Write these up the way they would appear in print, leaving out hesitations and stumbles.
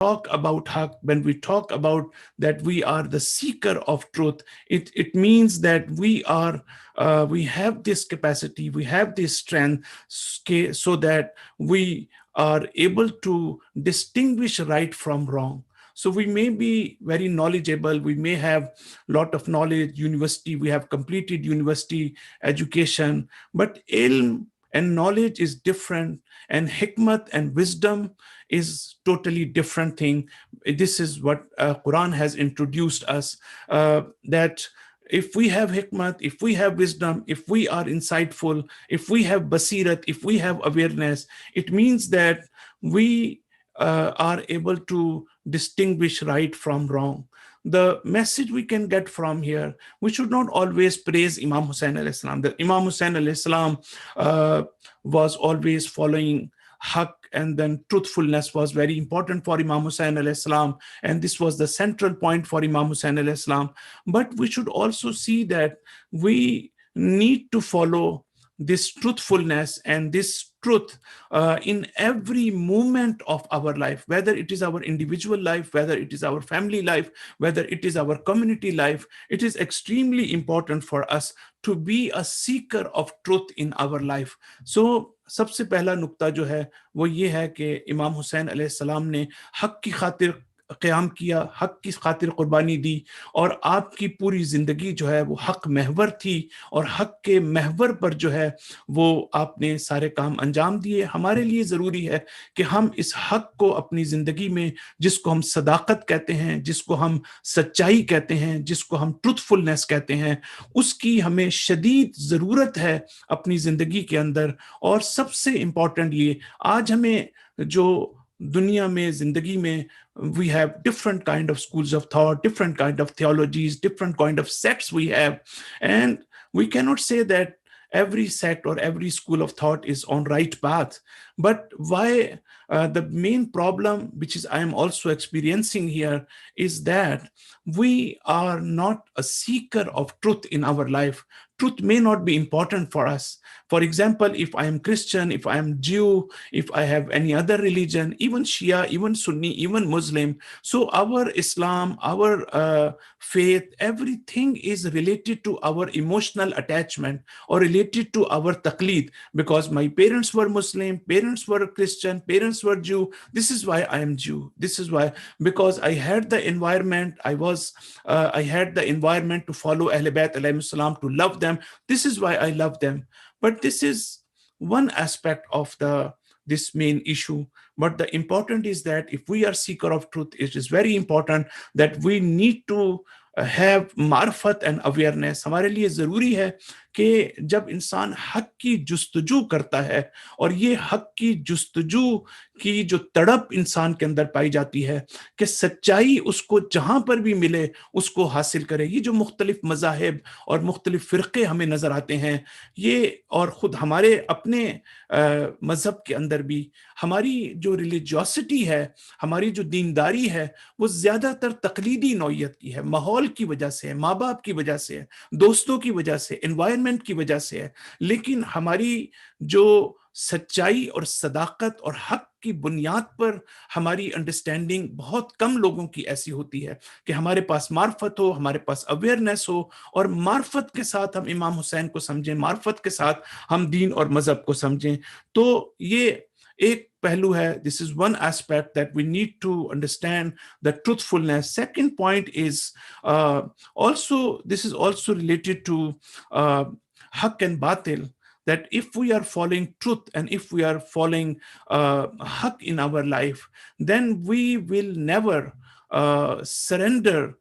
talk about haq, when we talk about that we are the seeker of truth, it means that we have this capacity, we have this strength, so that we are able to distinguish right from wrong. So we may be very knowledgeable, we may have a lot of knowledge, university, we have completed university education, but ilm and knowledge is different, and hikmat and wisdom is totally different thing. This is what Quran has introduced us, that if we have hikmat, if we have wisdom, if we are insightful, if we have basirat, if we have awareness, it means that we are able to distinguish right from wrong. The message we can get from here, we should not always praise Imam Hussein alayhi salam. The Imam Hussein alayhi salam was always following haq, and then truthfulness was very important for Imam Hussein alayhi salam, and this was the central point for Imam Hussein alayhi salam. But we should also see that we need to follow this truthfulness and this truth in every moment of our life, whether it is our individual life, whether it is our family life, whether it is our community life. It is extremely important for us to be a seeker of truth in our life. So सबसे पहला नुक्ता जो है वो ये है कि इमाम हुसैन अलैहिस्सलाम ने हक की खातिर क़याम किया, हक की खातिर कुर्बानी दी, और आपकी पूरी जिंदगी जो है वो हक महवर थी, और हक के महवर पर जो है वो आपने सारे काम अंजाम दिए। हमारे लिए ज़रूरी है कि हम इस हक को अपनी ज़िंदगी में, जिसको हम सदाकत कहते हैं, जिसको हम सच्चाई कहते हैं, जिसको हम ट्रुथफुलनेस कहते हैं, उसकी हमें शदीद ज़रूरत है अपनी ज़िंदगी के अंदर। और सबसे इम्पॉर्टेंट ये, आज हमें जो दुनिया में, जिंदगी में, we have different kind of schools of thought, different kind of theologies, different kind of sects we have, and we cannot say that every sect or every school of thought is on right path. But why the main problem, which is I am also experiencing here, is that we are not a seeker of truth in our life. Truth may not be important for us. For example, if I am Christian, if I am Jew, if I have any other religion, even Shia, even Sunni, even Muslim, so our Islam, our faith, everything is related to our emotional attachment or related to our taqleed. Because my parents were Muslim, parents were Christian, parents were Jew, this is why I am Jew. This is why, because I had the environment, I had the environment to follow Ahl Bayt alayhim salam, to love them. This is why I love them. But this is one aspect of this main issue. But the important is that if we are seeker of truth, it is very important that we need to have मार्फत and awareness. हमारे लिए ज़रूरी है कि जब इंसान हक की जुस्तजू करता है, और ये हक की जुस्तजू की जो तड़प इंसान के अंदर पाई जाती है कि सच्चाई उसको जहाँ पर भी मिले उसको हासिल करे। ये जो मुख्तलिफ मज़ाहिब और मुख्तलिफ फ़िरक़े हमें नज़र आते हैं, ये और ख़ुद हमारे अपने मज़हब के अंदर भी हमारी जो रिलीजियोसिटी है, हमारी जो दीनदारी है, वो ज़्यादातर तक़लीदी नौइयत की है। माहौल की वजह से है, माँ बाप की वजह से है, दोस्तों की वजह से, एनवायरनमेंट की वजह से है। लेकिन हमारी जो सच्चाई और सदाकत और हक की बुनियाद पर हमारी अंडरस्टैंडिंग बहुत कम लोगों की ऐसी होती है कि हमारे पास मार्फत हो, हमारे पास अवेयरनेस हो, और मार्फत के साथ हम इमाम हुसैन को समझें, मार्फत के साथ हम दीन और मजहब को समझें। तो ये एक पहलू है. This is one aspect that we need to understand, the truthfulness. Second point is this is also related to haq and batil, that if we are following truth and if we are following haq in our life, then we will never surrender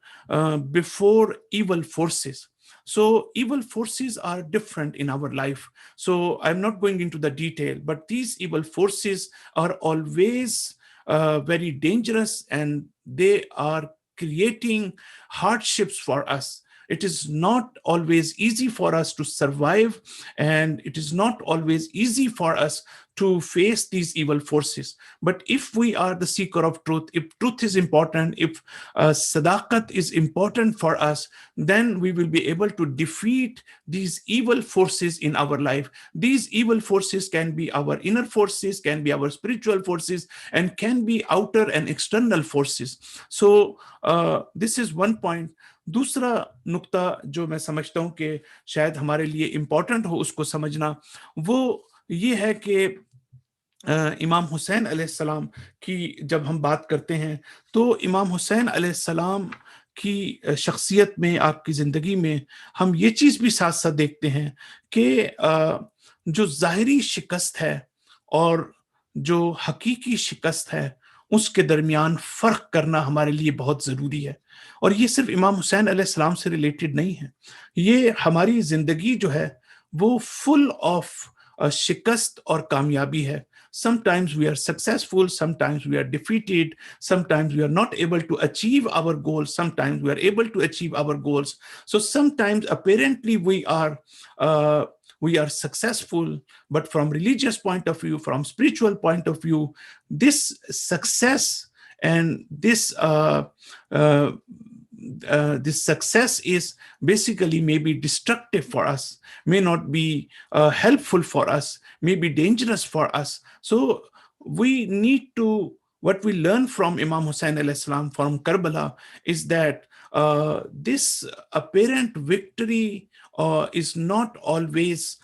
before evil forces. So evil forces are different in our life. So I'm not going into the detail, but these evil forces are always very dangerous, and they are creating hardships for us. It is not always easy for us to survive, and it is not always easy for us to face these evil forces. But if we are the seeker of truth, if truth is important, if sadaqat is important for us, then we will be able to defeat these evil forces in our life. These evil forces can be our inner forces, can be our spiritual forces, and can be outer and external forces. So this is one point. दूसरा नुक्ता जो मैं समझता हूं कि शायद हमारे लिए इम्पोर्टेंट हो उसको समझना, वो ये है कि इमाम हुसैन अलैहिस्सलाम की जब हम बात करते हैं, तो इमाम हुसैन अलैहिस्सलाम की शख्सियत में, आपकी ज़िंदगी में हम ये चीज़ भी साथ साथ देखते हैं कि जो ज़ाहिरी शिकस्त है और जो हकीकी शिकस्त है, उसके दरमियान फ़र्क करना हमारे लिए बहुत ज़रूरी है। और ये सिर्फ इमाम हुसैन अलैहिस्सलाम से रिलेटेड नहीं है, ये हमारी ज़िंदगी जो है वो फुल ऑफ शिकस्त और कामयाबी है। Sometimes we are successful, sometimes we are defeated, sometimes we are not able to achieve our goals, sometimes we are able to achieve our goals. So sometimes apparently we are successful, but from religious point of view, from spiritual point of view, this success and uh, this success is basically maybe destructive for us, may not be helpful for us, may be dangerous for us. So we need to, what we learn from Imam Hussein alayhi salam from Karbala is that this apparent victory is not always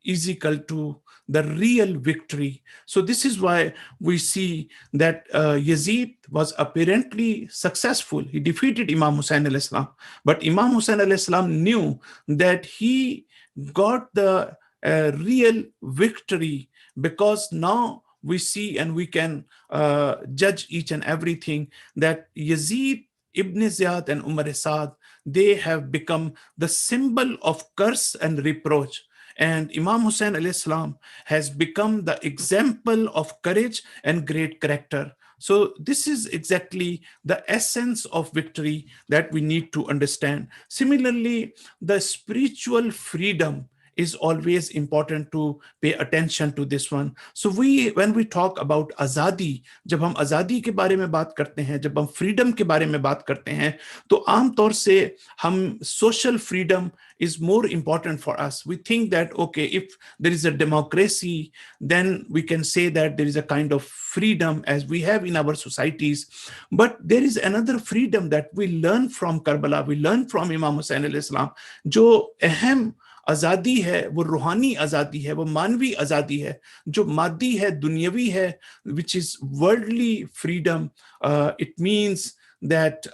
equal to the real victory. So this is why we see that Yazid was apparently successful. He defeated Imam Hussein alayhi salam, but Imam Hussein alayhi salam knew that he got the real victory, because now we see and we can judge each and everything that Yazid, Ibn Ziyad and Umar Saad, they have become the symbol of curse and reproach. And Imam Hussein alayhi salam has become the example of courage and great character. So this is exactly the essence of victory that we need to understand. Similarly, the spiritual freedom is always important to pay attention to this one. So when we talk about azadi, जब हम azadi के बारे में बात करते हैं, जब हम freedom के बारे में बात करते हैं, तो आम तौर से हम social freedom is more important for us. We think that, okay, if there is a democracy, then we can say that there is a kind of freedom as we have in our societies. But there is another freedom that we learn from Karbala, we learn from Imam Hussein alayhi salam, जो अहम आज़ादी है, वो रूहानी आज़ादी है, वो मानवी आज़ादी है, जो मादी है, दुनियावी है, which is worldly freedom. It means that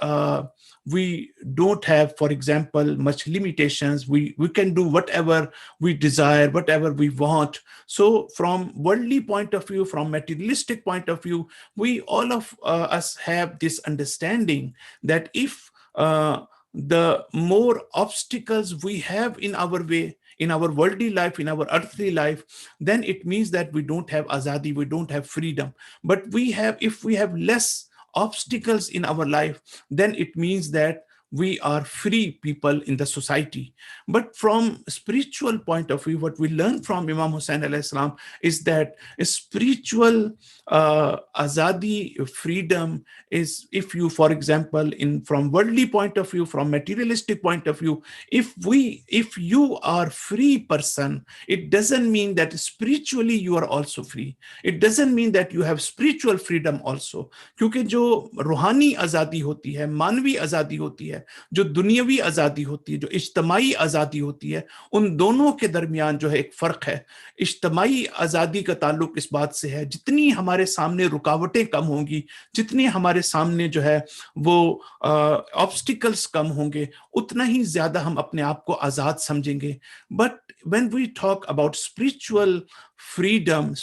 we don't have, for example, much limitations. We can do whatever we desire, whatever we want. So from worldly point of view, from materialistic point of view, we all of us have this understanding that if the more obstacles we have in our way, in our worldly life, in our earthly life, then it means that we don't have azadi, we don't have freedom. But if we have less obstacles in our life, then it means that we are free people in the society. But from spiritual point of view, what we learn from Imam Hussein alayhi salam is that spiritual azadi, freedom, is if you, for example, from worldly point of view, from materialistic point of view, if you are free person, it doesn't mean that spiritually you are also free. It doesn't mean that you have spiritual freedom also. क्योंकि जो रूहानी आज़ादी होती है, मानवी आज़ादी होती है, जो दुनियावी आज़ादी होती है, जो इज्तिमाई आज़ादी होती है, उन दोनों के दरमियान जो है एक फ़र्क है। इज्तिमाई आज़ादी का ताल्लुक इस बात से है, जितनी हमारे सामने रुकावटें कम होंगी, जितनी हमारे सामने जो है वो ऑब्स्टिकल्स कम होंगे, उतना ही ज़्यादा हम अपने आप को आज़ाद समझेंगे। But when we talk about spiritual freedom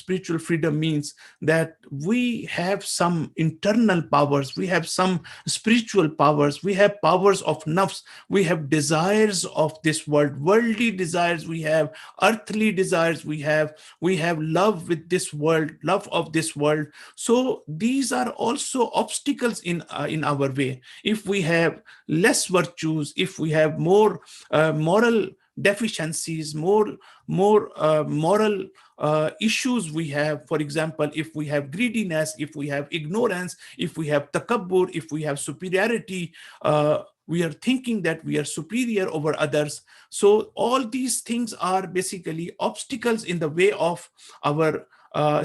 means that we have some internal powers, we have some spiritual powers, we have powers of nafs, we have desires of this world, worldly desires, we have earthly desires, we have love with this world, love of this world. So these are also obstacles in our way. If we have less virtues, if we have more moral deficiencies, more moral issues we have. For example, if we have greediness, if we have ignorance, if we have takabbur, if we have superiority, we are thinking that we are superior over others. So all these things are basically obstacles in the way of our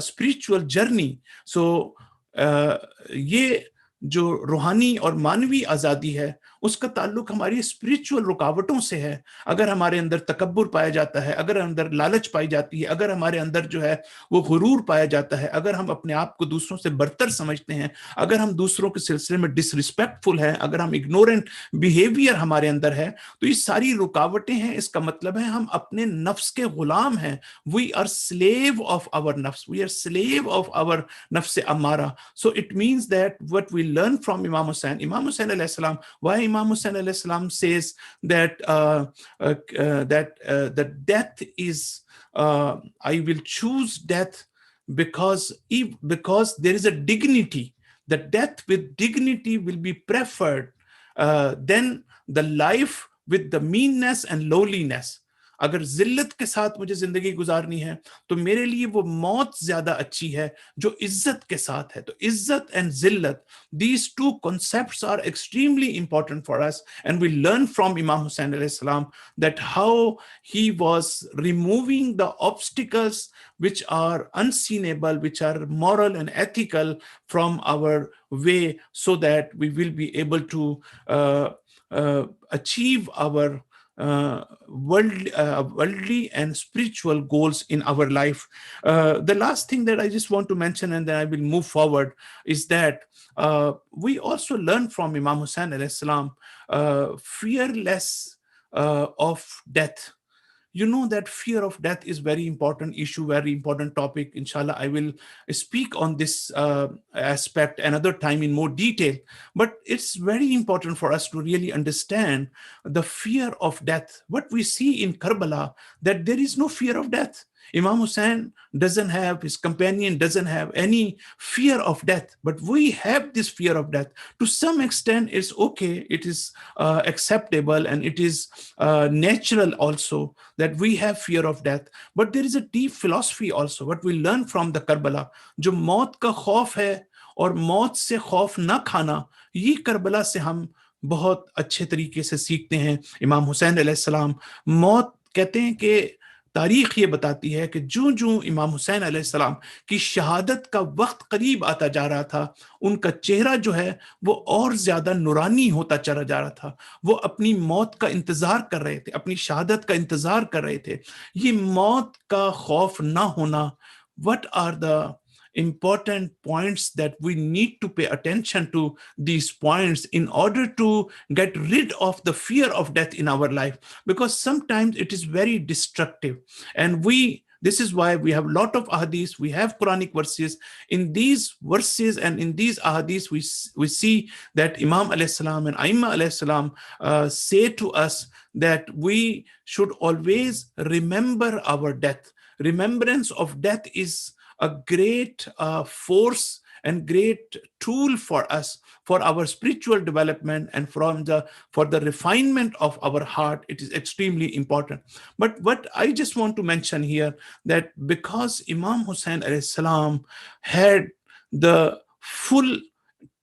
spiritual journey. So ये जो रूहानी और मानवी आज़ादी है, उसका ताल्लुक हमारी स्पिरिचुअल रुकावटों से है। अगर हमारे अंदर तकब्बुर पाया जाता है, अगर अंदर लालच पाई जाती है, अगर हमारे अंदर जो है वो गुरूर पाया जाता है, अगर हम अपने आप को दूसरों से बरतर समझते हैं, अगर हम दूसरों के सिलसिले में डिसरिस्पेक्टफुल हैं, अगर हम इग्नोरेंट बिहेवियर हमारे अंदर है, तो ये सारी रुकावटें हैं। इसका मतलब है हम अपने नफ्स के गुलाम हैं। We are slave of our नफ्स, we are slave of our नफ्स अमारा. So it means that what we learn from Imam Hussain alayhi salam, why Imam Hussain alayhi salam says that that death is, I will choose death because there is a dignity. The death with dignity will be preferred than the life with the meanness and lowliness. अगर जिल्लत के साथ मुझे जिंदगी गुजारनी है तो मेरे लिए वो मौत ज्यादा अच्छी है जो इज्जत के साथ है. तो इज्जत and जिल्लत, these two concepts are extremely important for us, and we learn from Imam Hussain alayhi salam that how he was removing the obstacles which are unseenable, which are moral and ethical from our way, so that we will be able to achieve our worldly and spiritual goals in our life. The last thing that I just want to mention, and then I will move forward, is that we also learn from Imam Hussain alayhi salam fearless of death. You know that fear of death is very important issue, very important topic. Inshallah, I will speak on this aspect another time in more detail. But it's very important for us to really understand the fear of death. What we see in Karbala, that there is no fear of death. Imam Hussain doesn't have, his companion doesn't have any fear of death, but we have this fear of death. To some extent, it's okay, it is acceptable, and it is natural also that we have fear of death. But there is a deep philosophy also, what we learn from the Karbala. जो मौत का खौफ है और मौत से खौफ ना खाना, ये करबला से हम बहुत अच्छे तरीके से सीखते हैं. इमाम हुसैन अलैहिस्सलाम, मौत कहते हैं कि तारीख ये बताती है कि जो जो इमाम हुसैन अलैहिस्सलाम की शहादत का वक्त करीब आता जा रहा था, उनका चेहरा जो है वो और ज्यादा नूरानी होता चला जा रहा था. वो अपनी मौत का इंतजार कर रहे थे, अपनी शहादत का इंतजार कर रहे थे. ये मौत का खौफ ना होना, what are the important points that we need to pay attention to these points in order to get rid of the fear of death in our life, because sometimes it is very destructive. And this is why we have a lot of ahadith, we have Quranic verses. In these verses and in these ahadith, we see that Imam alayhi salam and Aimma alayhi salam say to us that we should always remember our death. Remembrance of death is a great force and great tool for us, for our spiritual development and for the refinement of our heart. It is extremely important. But what I just want to mention here, that because Imam Hussain alayhi salam had the full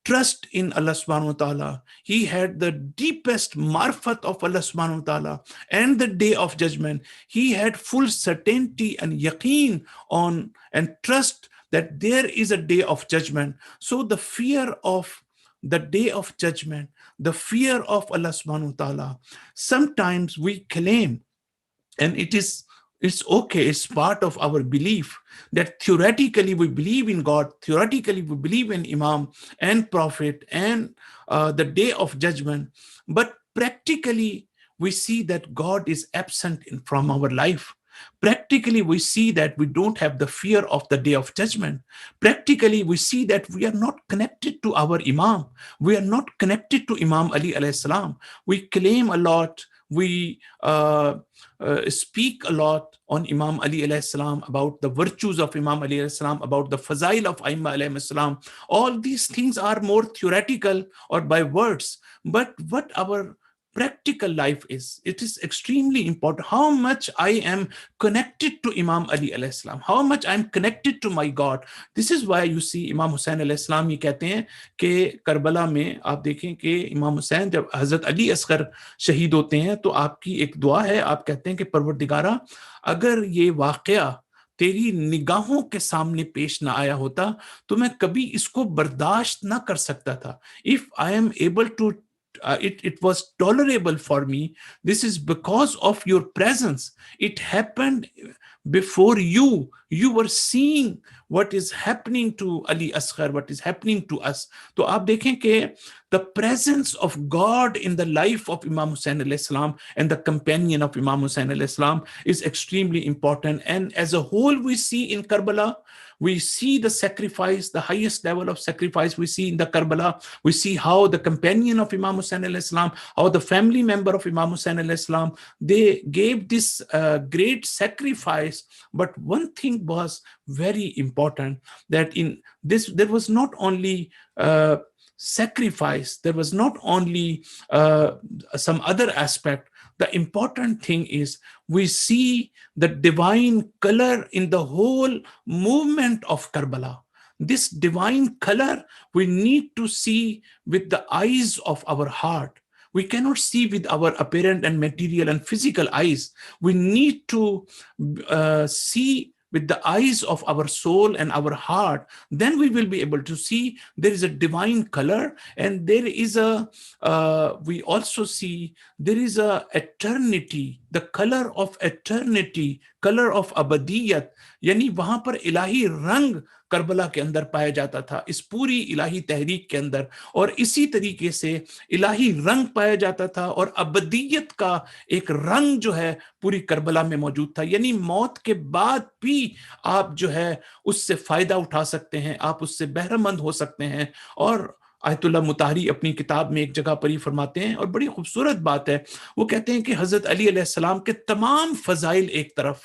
trust in Allah subhanahu wa ta'ala, he had the deepest marfat of Allah subhanahu wa ta'ala and the day of judgment. He had full certainty and yaqeen on and trust that there is a day of judgment. So the fear of the day of judgment, the fear of Allah subhanahu wa ta'ala, sometimes we claim, and it's okay, it's part of our belief, that theoretically we believe in God, theoretically we believe in Imam and Prophet and the day of judgment, but practically we see that God is absent from our life. Practically we see that we don't have the fear of the day of judgment. Practically we see that we are not connected to our Imam. We are not connected to Imam Ali alayhi salam. We claim a lot, we speak a lot on Imam Ali alayhi salam, about the virtues of Imam Ali alayhi salam, about the fazail of Aimma alayhi salam. All these things are more theoretical or by words. But what our practical life is. It is extremely important how much I am connected to Imam Ali alayhi salam, how much I'm connected to my God. This is why you see Imam Hussain alayhi salam ये कहते हैं कि Karbala में आप देखें कि इमाम हुसैन जब हजरत अली असगर शहीद होते हैं तो आपकी एक दुआ है, आप कहते हैं कि परवरदिगारा, अगर ये वाकया तेरी निगाहों के सामने पेश ना आया होता तो मैं कभी इसको बर्दाश्त ना कर सकता था. If I am able to it was tolerable for me. This is because of your presence. It happened before you. You were seeing what is happening to Ali Asghar, what is happening to us. तो आप देखें कि the presence of God in the life of Imam Hussain alayhi salam and the companion of Imam Hussain alayhi salam is extremely important. And as a whole, we see in Karbala, we see the sacrifice, the highest level of sacrifice we see in the Karbala. We see how the companion of Imam Hussain alayhi salam, how the family member of Imam Hussain alayhi salam, they gave this great sacrifice. But one thing was very important, that in this there was not only sacrifice, there was not only some other aspect. The important thing is we see the divine color in the whole movement of Karbala. This divine color we need to see with the eyes of our heart. We cannot see with our apparent and material and physical eyes. We need to see with the eyes of our soul and our heart. Then we will be able to see there is a divine color, and there is a we also see there is a eternity, the color of eternity, color of abadiyat. यानी वहां पर इलाही रंग Karbala के अंदर पाया जाता था, इस पूरी इलाही तहरीक के अंदर, और इसी तरीके से इलाही रंग पाया जाता था और अबदियत का एक रंग जो है पूरी करबला में मौजूद था. यानी मौत के बाद भी आप जो है उससे फायदा उठा सकते हैं, आप उससे बहरमंद हो सकते हैं. और आयतुल्लाह मुताहरी अपनी किताब में एक जगह पर ही फरमाते हैं, और बड़ी खूबसूरत बात है, वो कहते हैं कि हजरत अली अलैहिस्सलाम के तमाम फजाइल एक तरफ,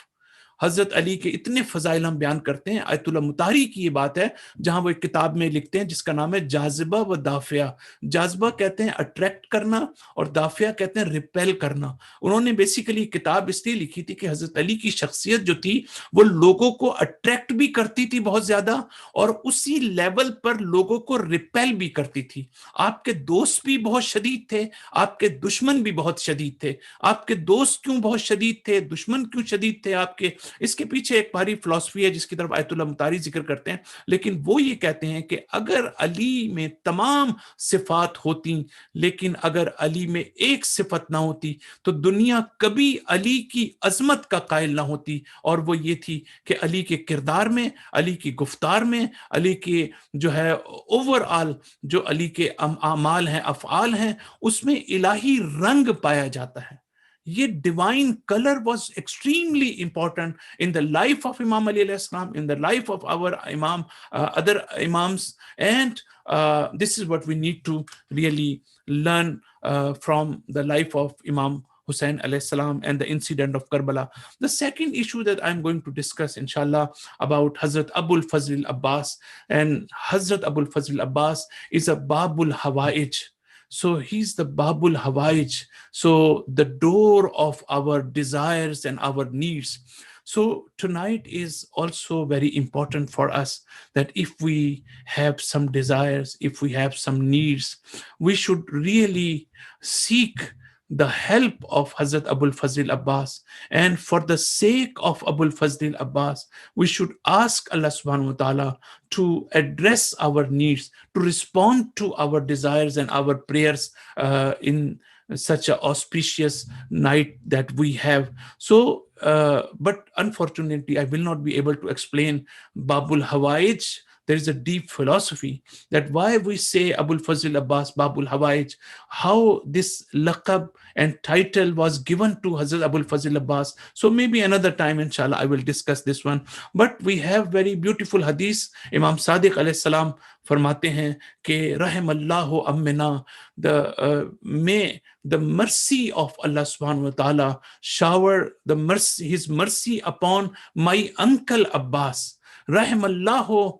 हजरत अली के इतने फजाइल हम बयान करते हैं. आयतुल्लाह मुताहरी की ये बात है जहां वो एक किताब में लिखते हैं जिसका नाम है जाजिबा व दाफिया. जाजिबा कहते हैं अट्रैक्ट करना, और दाफिया कहते हैं रिपेल करना. उन्होंने बेसिकली किताब इसलिए लिखी थी कि हजरत अली की शख्सियत जो थी वो लोगों को अट्रैक्ट भी करती थी बहुत ज्यादा, और उसी लेवल पर लोगों को रिपेल भी करती थी. आपके दोस्त भी बहुत शदीद थे, आपके दुश्मन भी बहुत शदीद थे. आपके दोस्त क्यों बहुत शदीद थे, दुश्मन क्यों शदीद थे आपके, इसके पीछे एक भारी फिलॉसफी है जिसकी तरफ आयतुल्लाह मुतारी जिक्र करते हैं. लेकिन वो ये कहते हैं कि अगर अली में तमाम सिफात होती, लेकिन अगर अली में एक सिफत ना होती तो दुनिया कभी अली की अजमत का कायल ना होती, और वो ये थी कि अली के किरदार में, अली की गुफ्तार में, अली के जो है ओवरऑल जो अली के अमाल हैं, अफआल हैं, उसमें इलाही रंग पाया जाता है. ये divine color was extremely important in the life of Imam Ali alayhi salam, in the life of our Imam, other Imams, and this is what we need to really learn from the life of Imam Hussain alayhi salam and the incident of Karbala. The second issue that I'm going to discuss, inshallah, about Hazrat Abul Fazl Abbas, and Hazrat Abul Fazl Abbas is a Babul Hawaij. So he's the Babul Hawaij, so the door of our desires and our needs. So tonight is also very important for us, that if we have some desires, if we have some needs, we should really seek the help of Hazrat Abul Fazl Abbas. And for the sake of Abul Fazl Abbas, we should ask Allah subhanahu wa ta'ala to address our needs, to respond to our desires and our prayers in such an auspicious night that we have. So, but unfortunately, I will not be able to explain Babul Hawaij. There is a deep philosophy that why we say Abul Fazl Abbas Babul Hawaij, how this laqab and title was given to Hazrat Abul Fazl Abbas. So maybe another time, inshallah, I will discuss this one. But we have very beautiful hadith. Imam Sadiq alayhi salam फरमाते हैं कि rahimallahu ammina, may the mercy of Allah subhanahu wa ta'ala shower the mercy, his mercy upon my uncle Abbas. Rahimallahu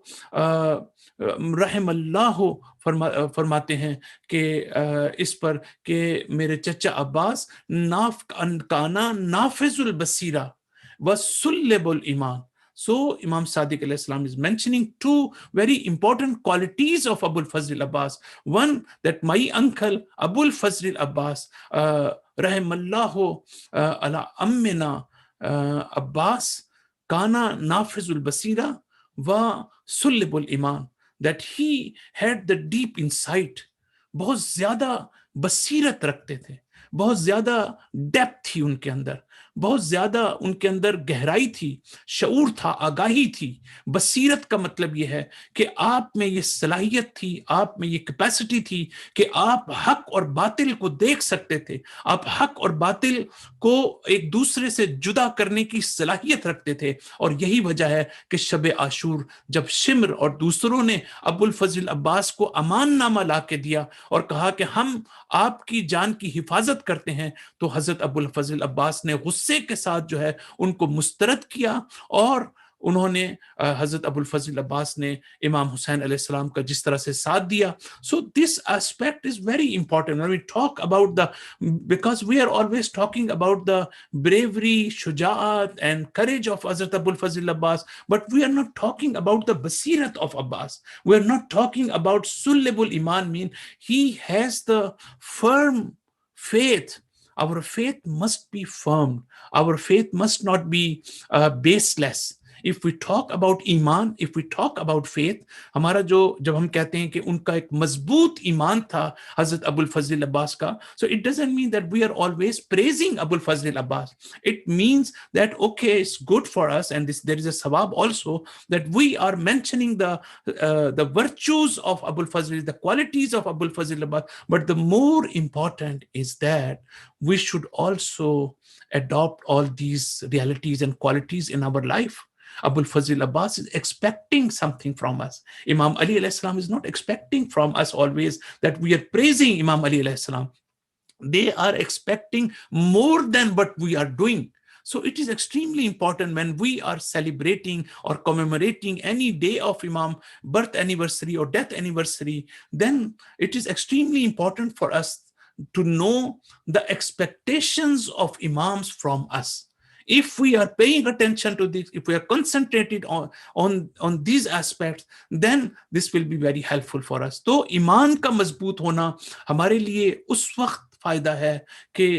रहमल्लाहु फरमाते हैं कि इस पर कि मेरे चचा अब्बास काना नाफिजुल बसीरा व सुल्लेबुल ईमान. So Imam Sadiq alayhi salam is mentioning two very important qualities of Abul Fazl Abbas. One, that my uncle Abul Fazl Abbas, rahimallahu ala ammina Abbas, kana nafizul basira wa sullibul iman, that he had the deep insight. बहुत ज्यादा बसीरत रखते थे, बहुत ज्यादा depth थी उनके अंदर, बहुत ज्यादा उनके अंदर गहराई थी, शऊर था, आगाही थी. बसीरत का मतलब यह है कि आप में ये सलाहियत थी, आप में ये कैपेसिटी थी कि आप हक और बातिल को देख सकते थे, आप हक और बातिल को एक दूसरे से जुदा करने की सलाहियत रखते थे. और यही वजह है कि शब आशूर जब शिम्र और दूसरों ने अबुल फजल अब्बास को अमाननामा ला के दिया और कहा कि हम आपकी जान की हिफाजत करते हैं, तो हजरत अबुल फजल अब्बास ने गुस्से के साथ जो है उनको मुस्तरद किया और उन्होंने हजरत अबुल फजल अब्बास ने इमाम हुसैन अलैहिस्सलाम का जिस तरह से साथ दिया. So this aspect is very important when we talk about the, because we are always talking about the bravery, shujaat and courage of Hazrat Abul Fazl Abbas, but we are not talking about the basirat of Abbas. We are not talking about sullabul iman, mean he has the firm faith. Our faith must be firm. Our faith must not be baseless. If we talk about ईमान, if we talk about faith, हमारा जो जब हम कहते हैं कि उनका एक मजबूत ईमान था हजरत अबुल फजल अब्बास का, so it doesn't mean that we are always praising Abul Fazl Abbas. It means that okay, it's good for us, and there is a sawab also, that we are mentioning the virtues of Abul Fazl, the qualities of Abul Fazl Abbas. But the more important is that we should also adopt all these realities and qualities in our life. Abul Fazl Abbas is expecting something from us. Imam Ali alayhi salam is not expecting from us always that we are praising Imam Ali alayhi salam. They are expecting more than what we are doing. So it is extremely important when we are celebrating or commemorating any day of Imam birth anniversary or death anniversary, then it is extremely important for us to know the expectations of Imams from us. If we are paying attention to this, if we are concentrated on these aspects, then this will be very helpful for us. तो ईमान का मजबूत होना हमारे लिए उस वक्त फायदा है कि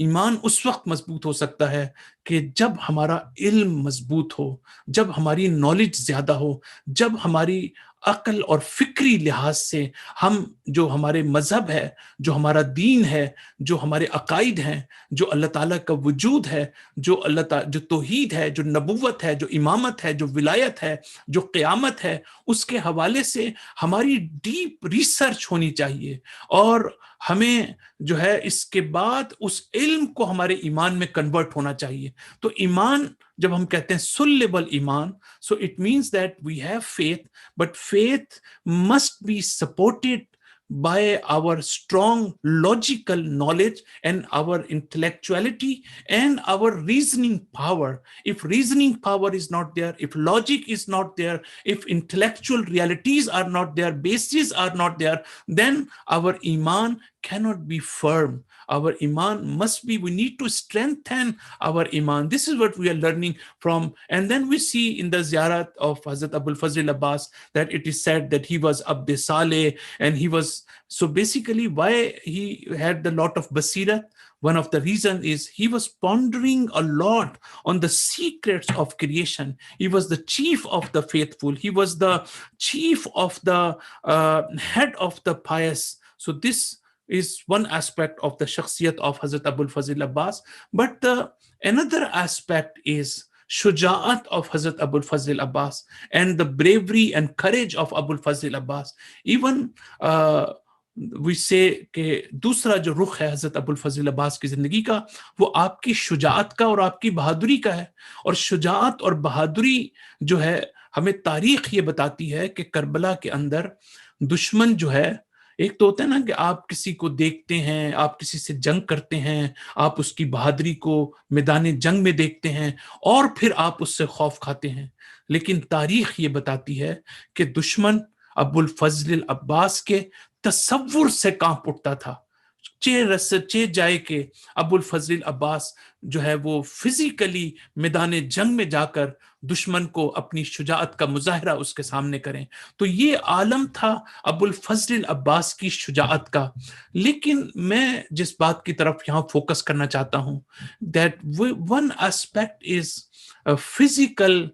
ईमान उस वक्त मजबूत हो सकता है कि जब हमारा इल्म मजबूत हो, जब हमारी नॉलेज ज्यादा हो, जब हमारी अकल और फिक्री लिहाज से हम जो हमारे मजहब है, जो हमारा दीन है, जो हमारे अकाइद हैं, जो अल्लाह ताला का वजूद है, जो जो तौहीद है, जो नबुव्वत है, जो इमामत है, जो विलायत है, जो क़यामत है, उसके हवाले से हमारी डीप रिसर्च होनी चाहिए. और हमें जो है इसके बाद उस इल्म को हमारे ईमान में कन्वर्ट होना चाहिए. तो ईमान जब हम कहते हैं सुल्लेबल ईमान, so it means that we have faith, but faith must be supported by our strong logical knowledge and our intellectuality and our reasoning power. If reasoning power is not there, if logic is not there, if intellectual realities are not there, bases are not there, then our iman cannot be firm. Our iman must be, we need to strengthen our iman. This is what we are learning from. And then we see in the ziyarat of Hazrat Abul Fazl Abbas that it is said that he was Abd Saleh, and he was, so basically why he had the lot of basirat, one of the reasons is he was pondering a lot on the secrets of creation. He was the chief of the faithful. He was the chief of the head of the pious. So this is one aspect of the shakhsiyat of Hazrat Abul Fazl Abbas. But another aspect is Shujaat of Hazrat Abul Fazl Abbas and the bravery and courage of Abul Fazl Abbas. Even we say कि दूसरा जो रुख है हजरत Abul Fazal Abbas की जिंदगी का, वो आपकी शुजाअत का और आपकी बहादुरी का है. और शुजाअत और बहादुरी जो है, हमें तारीख ये बताती है कि करबला के अंदर दुश्मन जो है एक तो होता है ना कि आप किसी को देखते हैं, आप किसी से जंग करते हैं, आप उसकी बहादुरी को मैदान जंग में देखते हैं और फिर आप उससे खौफ खाते हैं। लेकिन तारीख ये बताती है कि दुश्मन अबुल फजल अब्बास के तसव्वुर से कांप उठता था। चे जाए के अबुल फजल अब्बास जो है वो फिजिकली मैदान जंग में जाकर दुश्मन को अपनी शुजाअत का मुजाहरा उसके सामने करें। तो ये आलम था अबुल फजल अब्बास की शुजाअत का। लेकिन मैं जिस बात की तरफ यहाँ फोकस करना चाहता हूं, that one aspect is physical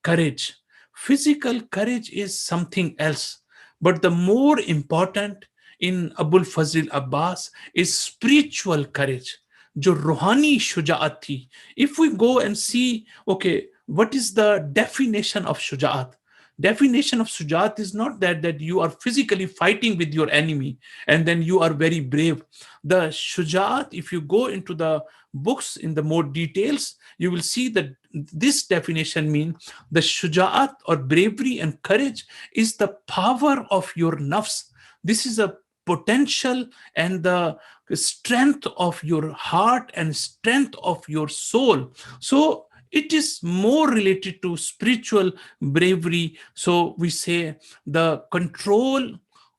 courage. Physical courage is something else, but the more important in Abul Fazil Abbas is spiritual courage, जो रूहानी शुजाअत थी। If we go and see, okay, what is the definition of शुजाअत? Definition of शुजाअत is not that you are physically fighting with your enemy and then you are very brave. The शुजाअत, if you go into the books in the more details, you will see that this definition means the shuja'at or bravery and courage is the power of your nafs. This is a potential and the strength of your heart and strength of your soul. So it is more related to spiritual bravery. So we say the control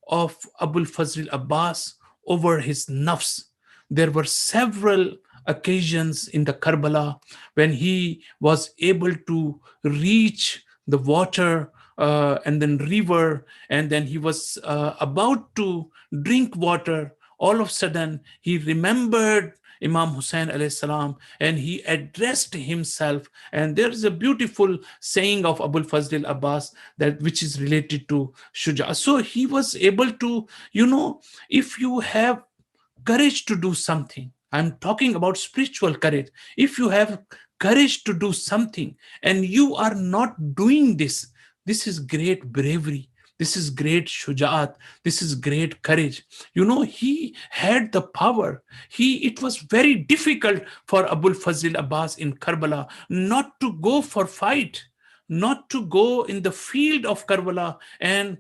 of Abul Fazl Abbas over his nafs. There were several occasions in the Karbala when he was able to reach the water and then river, and then he was about to drink water. All of a sudden, he remembered Imam Hussein alayhi salam and he addressed himself. And there is a beautiful saying of Abul Fazl Abbas that which is related to Shuja. So he was able to, if you have courage to do something. I'm talking about spiritual courage. If you have courage to do something and you are not doing this, this is great bravery. This is great shujaat. This is great courage. He had the power. It was very difficult for Abul Fazl Abbas in Karbala not to go for fight, not to go in the field of Karbala and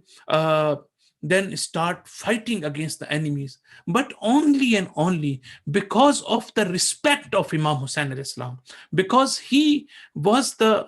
then start fighting against the enemies, but only and only because of the respect of Imam Hussein al Islam, because he was the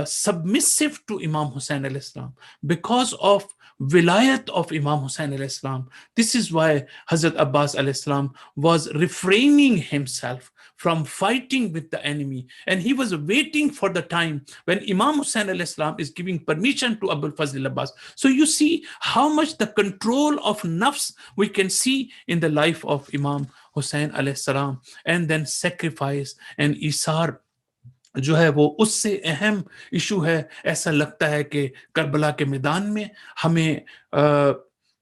submissive to Imam Hussein al Islam, because of wilayat of Imam Hussein al Islam. This is why Hazrat Abbas al Islam was refraining himself from fighting with the enemy, and he was waiting for the time when Imam Hussein al Islam is giving permission to Abul Fazl Abbas. So you see how much the control of nafs we can see in the life of Imam Hussein alayhi salam, and then sacrifice and isar जो है वो उससे अहम issue है। ऐसा लगता है कि करबला के मैदान में हमें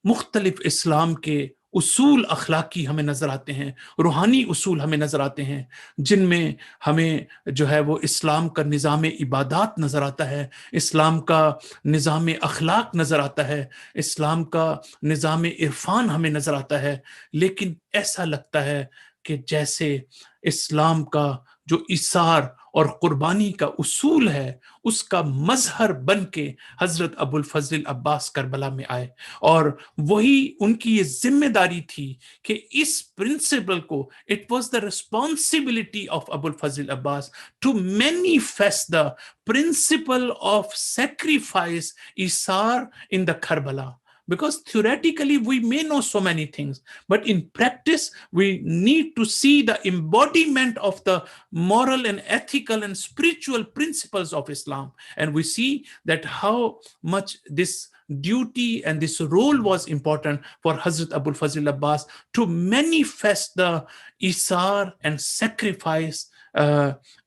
मुख्तलिफ इस्लाम के उसूल अखलाकी हमें नजर आते हैं, रूहानी उसूल हमें नजर आते हैं, जिनमें हमें जो है वो इस्लाम का निज़ाम इबादत नजर आता है, इस्लाम का निज़ाम अखलाक नजर आता है, इस्लाम का निज़ाम इरफान हमें नजर आता है। लेकिन ऐसा लगता है कि जैसे इस्लाम का जो इसार और कुर्बानी का उसूल है उसका मजहर बन के हजरत अबुल फजल अब्बास करबला में आए, और वही उनकी ये जिम्मेदारी थी कि इस प्रिंसिपल को, it was the responsibility of Abul Fazal Abbas to manifest the principle of sacrifice इसार in the Karbala. Because theoretically we may know so many things, but in practice we need to see the embodiment of the moral and ethical and spiritual principles of Islam, and we see that how much this duty and this role was important for Hazrat Abul Fazl Abbas to manifest the isar and sacrifice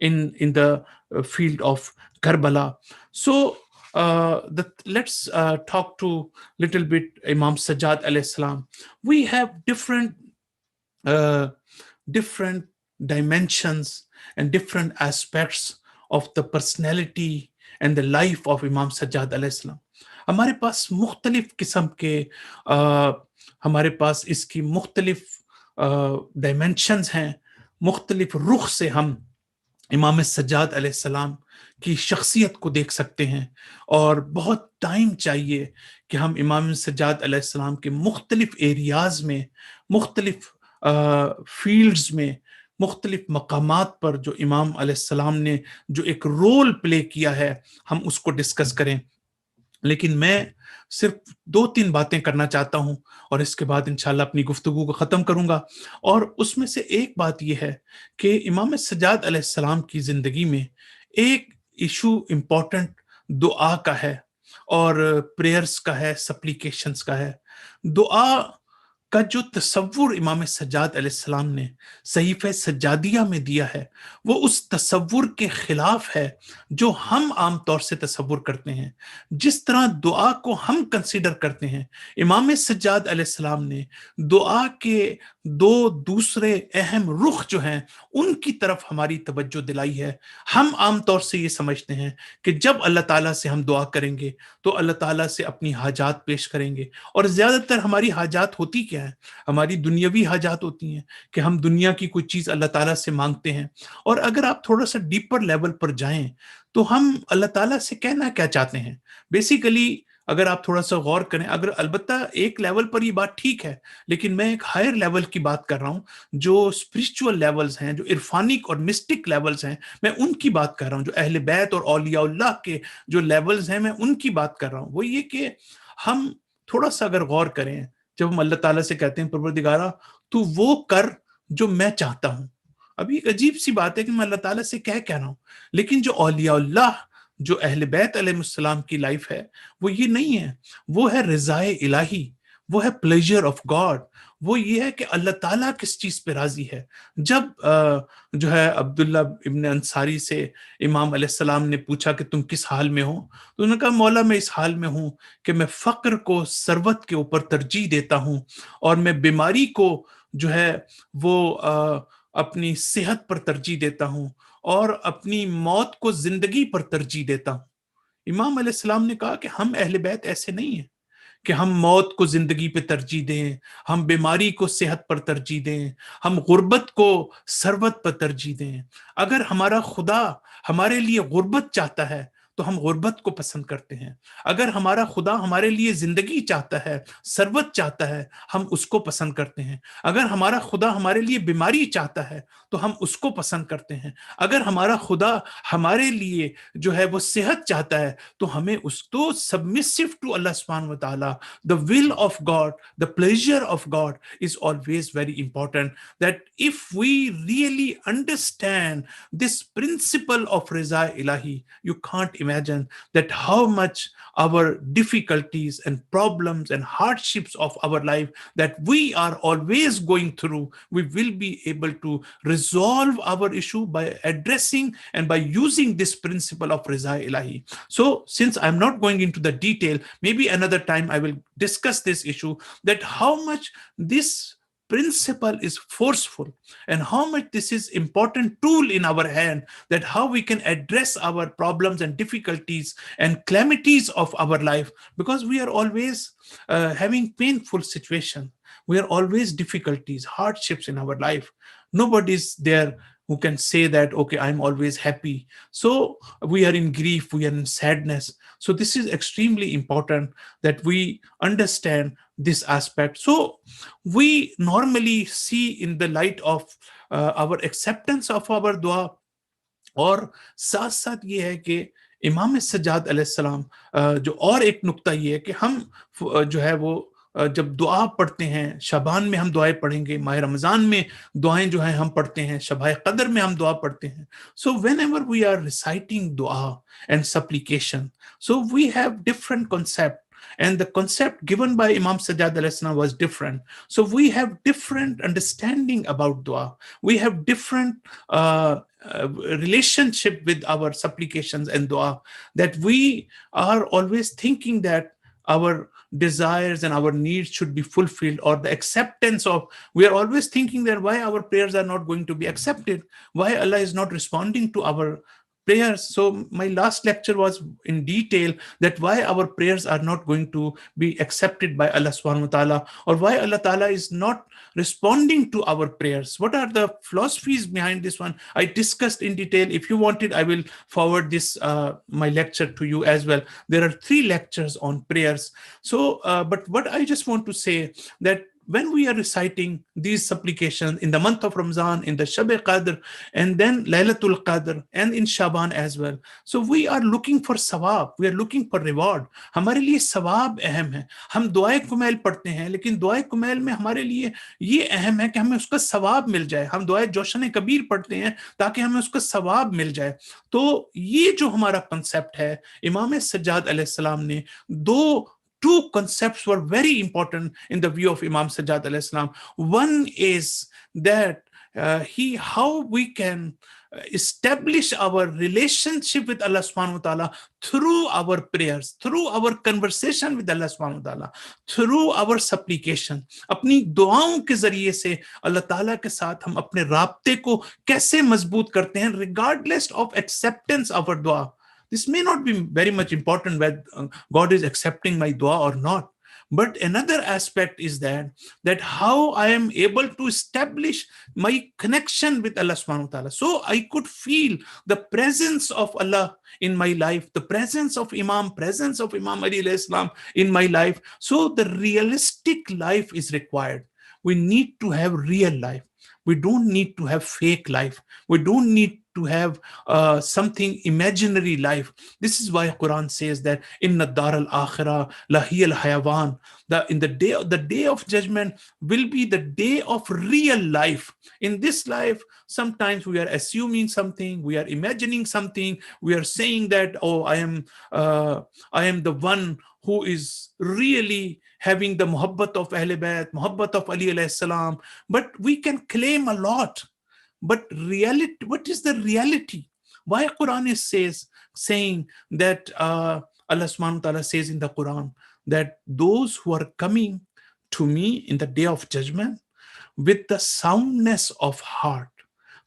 in the field of Karbala. So let's talk to little bit Imam Sajjad alayhi salam. We have uh, different dimensions and different aspects of the personality and the life of Imam Sajjad alayhi salam. हमारे पास मुख्तलिफ किस्म के हमारे पास इसकी मुख्तलिफ dimensions हैं, मुख्तलिफ रुख से हम इमाम सज्जाद अलैहिस्सलाम की शख्सियत को देख सकते हैं, और बहुत टाइम चाहिए कि हम इमाम सज्जाद अलैहिस्सलाम के मुख्तलिफ एरियाज में, मुख्तलिफ फील्ड्स में, मुख्तलिफ मकामात पर जो इमाम अलैहिस्सलाम ने जो एक रोल प्ले किया है, हम उसको डिस्कस करें। लेकिन मैं सिर्फ 2-3 बातें करना चाहता हूं, और इसके बाद इंशाल्लाह अपनी गुफ्तगू को ख़त्म करूंगा। और उसमें से एक बात यह है कि इमाम सज्जाद अलैहिस्सलाम की ज़िंदगी में एक इशू इम्पोर्टेंट दुआ का है, और प्रेयर्स का है, सप्लीकेशंस का है। दुआ का जो तसव्वुर इमाम सज्जाद अलैहिस्सलाम ने सहीफ़े सज्जादिया में दिया है, वो उस तसव्वुर के खिलाफ है जो हम आम तौर से तसव्वुर करते हैं। जिस तरह दुआ को हम कंसीडर करते हैं, इमाम सज्जाद अलैहिस्सलाम ने दुआ के दो दूसरे अहम रुख जो हैं, उनकी तरफ हमारी तवज्जो दिलाई है। हम आम तौर से ये समझते हैं कि जब अल्लाह ताला से हम दुआ करेंगे तो अल्लाह ताला से अपनी हाजात पेश करेंगे, और ज्यादातर हमारी हाजात होती क्या है? हमारी दुनियावी हाजात होती हैं कि हम दुनिया की कोई चीज अल्लाह ताला से मांगते हैं। और अगर आप थोड़ा सा डीपर लेवल पर जाएं तो हम अल्लाह ताला से कहना क्या चाहते हैं बेसिकली। अगर आप थोड़ा सा गौर करें, अगर अलबत्ता एक लेवल पर ये बात ठीक है, लेकिन मैं एक हायर लेवल की बात कर रहा हूं, जो स्पिरिचुअल लेवल्स हैं, जो इरफानिक और मिस्टिक लेवल्स हैं, मैं उनकी बात कर रहा हूं। जो अहले बैत और औलियाउल्लाह के जो लेवल्स हैं, मैं उनकी बात कर रहा हूं। वो ये कि हम थोड़ा सा अगर गौर करें, जब हम अल्लाह ताला से कहते हैं परवरदिगारा तू वो कर जो मैं चाहता हूं। अभी एक अजीब सी बात है कि मैं अल्लाह ताला से कह रहा हूं, लेकिन जो औलियाउल्लाह, जो अहले बैत अलैहिस्सलाम की लाइफ है, वो ये नहीं है। वो है रिज़ाए इलाही, वो है प्लेजर ऑफ गॉड। वो ये है कि अल्लाह ताला किस चीज पे राजी है। जब जो है अब्दुल्ला इब्न अंसारी से इमाम अलैहिस्सलाम ने पूछा कि तुम किस हाल में हो, तो उन्होंने कहा मौला मैं इस हाल में हूं कि मैं फक्र को सरवत के ऊपर तरजीह देता हूं, और मैं बीमारी को जो है वो अपनी सेहत पर तरजीह देता हूं, और अपनी मौत को जिंदगी पर तरजीह देता हूं। इमाम अलैहिस्सलाम ने कहा कि हम अहले बैत ऐसे नहीं हैं कि हम मौत को जिंदगी पे तरजीह दें, हम बीमारी को सेहत पर तरजीह दें, हम गुर्बत को सरवत पर तरजीह दें। अगर हमारा खुदा हमारे लिए गुर्बत चाहता है तो हम गुर्बत को पसंद करते हैं। अगर हमारा खुदा हमारे लिए जिंदगी चाहता है, सरवत चाहता है, हम उसको पसंद करते हैं। अगर हमारा खुदा हमारे लिए बीमारी चाहता है तो हम उसको पसंद करते हैं। अगर हमारा खुदा हमारे लिए जो है वो सेहत चाहता है तो हमें उस तो सबमिसिव टू अल्लाह सुब्हानहू व तआला, the will of God, the pleasure of God is always very important. That if we really understand this principle of Riza Ilahi, you can't imagine that how much our difficulties and problems and hardships of our life that we are always going through, we will be able to resolve our issue by addressing and by using this principle of Riza Ilahi. So since I'm not going into the detail, maybe another time I will discuss this issue, that how much this principle is forceful and how much this is important tool in our hand, that how we can address our problems and difficulties and calamities of our life, because we are always having painful situation, we are always difficulties, hardships in our life. Nobody's there who can say that okay, I'm always happy. So we are in grief, we are in sadness. So this is extremely important that we understand this aspect. So we normally see in the light of our acceptance of our dua, और साथ साथ ये है कि इमाम सज्जाद अलैहिस्सलाम जो और एक नुक्ता ये है कि हम जो है वो जब दुआ पढ़ते हैं, शबान में हम दुआएं पढ़ेंगे, माह रमजान में दुआएं जो है हम पढ़ते हैं, शबाए कदर में हम दुआ पढ़ते हैं। So whenever we are reciting दुआ and supplication, so we have different concept, and the concept given by Imam Sajjad alayhi salam was different. So we have different understanding about dua. We have different relationship with our supplications and dua, that we are always thinking that our desires and our needs should be fulfilled, or the acceptance of, we are always thinking that why our prayers are not going to be accepted, why Allah is not responding to our prayers. So my last lecture was in detail that why our prayers are not going to be accepted by Allah subhanahu wa ta'ala, or why Allah ta'ala is not responding to our prayers. What are the philosophies behind this one? I discussed in detail. If you wanted, I will forward this my lecture to you as well. There are 3 lectures on prayers. So but what I just want to say, that when we are reciting these supplications in the month of Ramzan, in the Shab Qadr, and then Laylatul Qadr, and in Shabaan as well. So we are looking for sawab, we are looking for reward. हमारे लिए सवाब अहम है. हम दुआए कुमैल पढ़ते हैं, लेकिन दुआए कुमैल में हमारे लिए ये अहम है कि हमें उसका सवाब मिल जाए. हम दुआए जोशन कबीर पढ़ते हैं ताकि हमें उसका सवाब मिल जाए. तो ये जो हमारा कंसेप्ट है, इमाम सज्जाद अलैहिस्सलाम ने two concepts were very important in the view of Imam Sajjad alayhi salam. One is that how we can establish our relationship with Allah subhanahu wa ta'ala through our prayers, through our conversation with Allah subhanahu wa ta'ala, through our supplication. अपनी दुआओं के जरिए से अल्लाह ताला के साथ हम अपने राब्ते को कैसे मजबूत करते हैं, regardless of acceptance of our dua. This may not be very much important whether God is accepting my dua or not. But another aspect is that how I am able to establish my connection with Allah subhanahu wa ta'ala. So I could feel the presence of Allah in my life, the presence of Imam Ali alayhi salam in my life. So the realistic life is required. We need to have real life. We don't need to have fake life. We don't need to have something imaginary life. This is why Quran says that inna dar al akhirah lahiyal hayawan. The day of judgment will be the day of real life. In this life, sometimes we are assuming something, we are imagining something, we are saying that, oh, I am the one who is really having the muhabbat of Ahl Bayt, muhabbat of Ali alayhi salam. But we can claim a lot. But reality, what is the reality? Why Quran is saying that Allah subhanahu wa ta'ala says in the Quran that those who are coming to me in the day of judgment with the soundness of heart,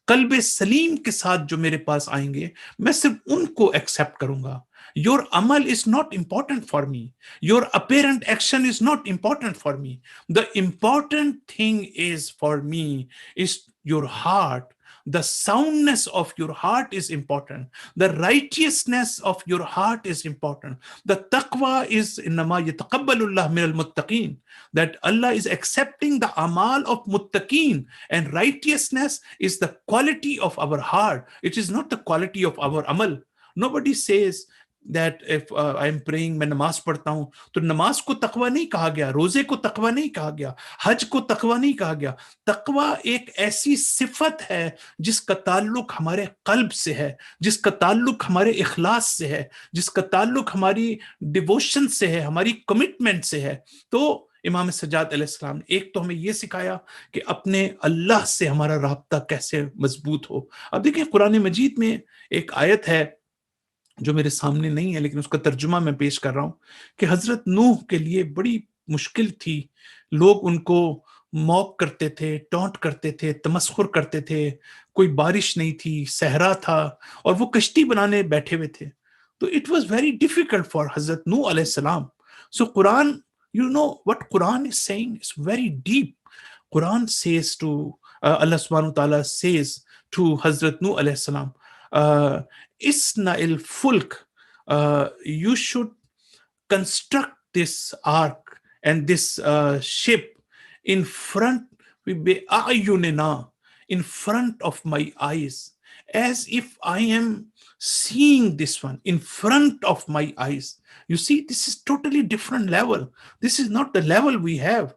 Kalbe Salim के साथ जो मेरे पास आएंगे, मैं सिर्फ उनको accept करूंगा. Your amal is not important for me. Your apparent action is not important for me. The important thing is for me is your heart. The soundness of your heart is important. The righteousness of your heart is important. The taqwa is innama yataqabbalullah min al-muttaqeen. That Allah is accepting the amal of muttaqeen, and righteousness is the quality of our heart. It is not the quality of our amal. Nobody says that if I am praying, मैं नमाज पढ़ता हूं, तो नमाज को तकवा नहीं कहा गया, रोजे को तकवा नहीं कहा गया, हज को तकवा नहीं कहा गया. तकवा एक ऐसी सिफत है जिसका ताल्लुक हमारे कल्ब से है, जिसका ताल्लुक हमारे इखलास से है, जिसका ताल्लुक हमारी डिवोशन से है, हमारी कमिटमेंट से है. तो इमाम सज्जाद अलैहिस्सलाम ने एक तो हमें यह सिखाया कि अपने अल्लाह से हमारा राब्ता कैसे मजबूत हो. अब देखिए, कुरान मजीद में एक आयत है जो मेरे सामने नहीं है, लेकिन उसका तर्जुमा मैं पेश कर रहा हूं कि हजरत नूह के लिए बड़ी मुश्किल थी. लोग उनको मॉक करते थे, टॉन्ट करते थे, तमस्खुर करते थे. कोई बारिश नहीं थी, सहरा था, और वो कश्ती बनाने बैठे हुए थे. तो it was very difficult for हजरत नूह अलैहि सलाम. सो Quran, you know what Quran is saying is very deep. Quran says to Allah subhanahu wa ta'ala says to Hazrat Nuh alayhi salam, Isna il fulk, you should construct this ark and this ship in front, in front of my eyes, as if I am seeing this one in front of my eyes. You see, this is totally different level. This is not the level we have.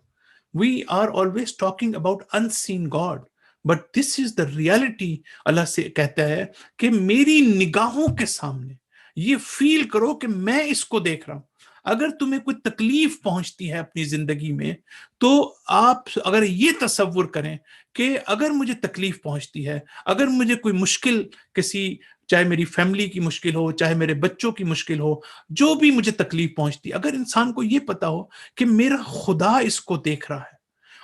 We are always talking about unseen God. But this is the reality. Allah से कहता है कि मेरी निगाहों के सामने ये feel करो कि मैं इसको देख रहा हूं. अगर तुम्हें कोई तकलीफ पहुंचती है अपनी जिंदगी में, तो आप अगर ये तसव्वुर करें कि अगर मुझे तकलीफ पहुंचती है, अगर मुझे कोई मुश्किल, किसी, चाहे मेरी फैमिली की मुश्किल हो, चाहे मेरे बच्चों की मुश्किल हो, जो भी मुझे तकलीफ पहुंचती, अगर इंसान को ये पता हो कि मेरा खुदा इसको देख रहा है,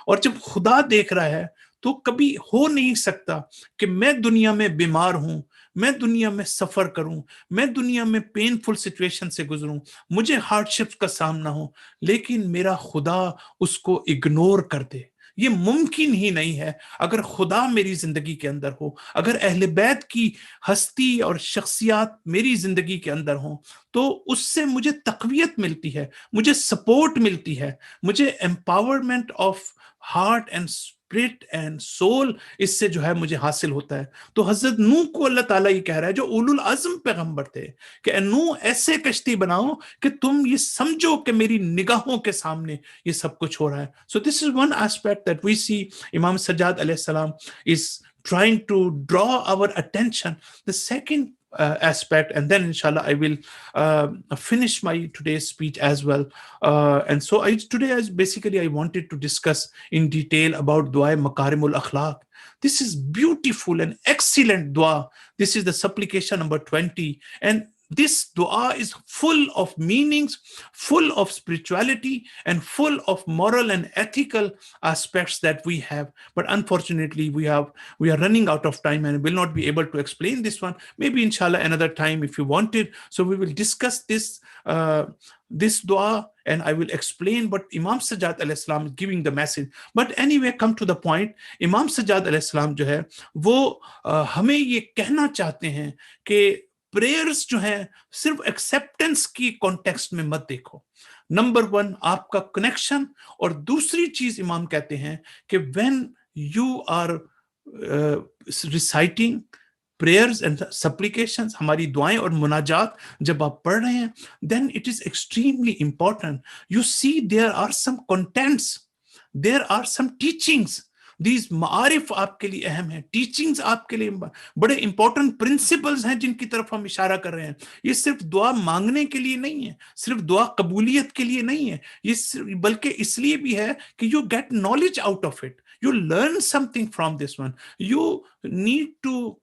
और जब खुदा देख रहा है तो कभी हो नहीं सकता कि मैं दुनिया में बीमार हूं, मैं दुनिया में सफर करूं, मैं दुनिया में पेनफुल सिचुएशन से गुजरूं, मुझे हार्डशिप्स का सामना हो, लेकिन मेरा खुदा उसको इग्नोर कर दे, ये मुमकिन ही नहीं है। अगर खुदा मेरी जिंदगी के अंदर हो, अगर अहले बैत की हस्ती और शख्सियात मेरी जिंदगी के अंदर हो, तो उससे मुझे तकवीत मिलती है, मुझे सपोर्ट मिलती है, मुझे empowerment of heart and spirit and soul इससे जो है मुझे हासिल होता है। तो हजरत नूह को अल्लाह ताला ये कह रहा है, जो उलुल अज़्म पैगंबर थे, कि नूह ऐसे कश्ती बनाओ कि तुम ये समझो कि मेरी निगाहों के सामने ये सब कुछ हो रहा है। So this is one aspect that we see Imam Sajjad अलैहि सलाम is trying to draw our attention. The second aspect, and then inshallah I will finish my today's speech as well. And so today basically I wanted to discuss in detail about dua makarimul akhlaq. This is beautiful and excellent dua. This is the supplication number 20, and this dua is full of meanings, full of spirituality, and full of moral and ethical aspects that we have. But unfortunately, we are running out of time and will not be able to explain this one. Maybe inshallah another time if you wanted. So we will discuss this dua and I will explain what Imam Sajjad alayhi salam is giving the message. But anyway, come to the point. Imam Sajjad alayhi salam जो है वो हमें ये कहना चाहते हैं कि prayers जो है सिर्फ एक्सेप्टेंस की कॉन्टेक्स्ट में मत देखो। नंबर वन आपका कनेक्शन, और दूसरी चीज इमाम कहते हैं कि when you are reciting prayers and supplications, हमारी दुआएं और मुनाजात जब आप पढ़ रहे हैं, then it is extremely important you see there are some contents, there are some teachings. These मारिफ आपके लिए अहम है, टीचिंग्स आपके लिए बड़े इंपॉर्टेंट प्रिंसिपल्स हैं जिनकी तरफ हम इशारा कर रहे हैं। ये सिर्फ दुआ मांगने के लिए नहीं है, सिर्फ दुआ कबूलियत के लिए नहीं है, ये बल्कि इसलिए भी है कि you get knowledge out of it, you learn something from this one. You need to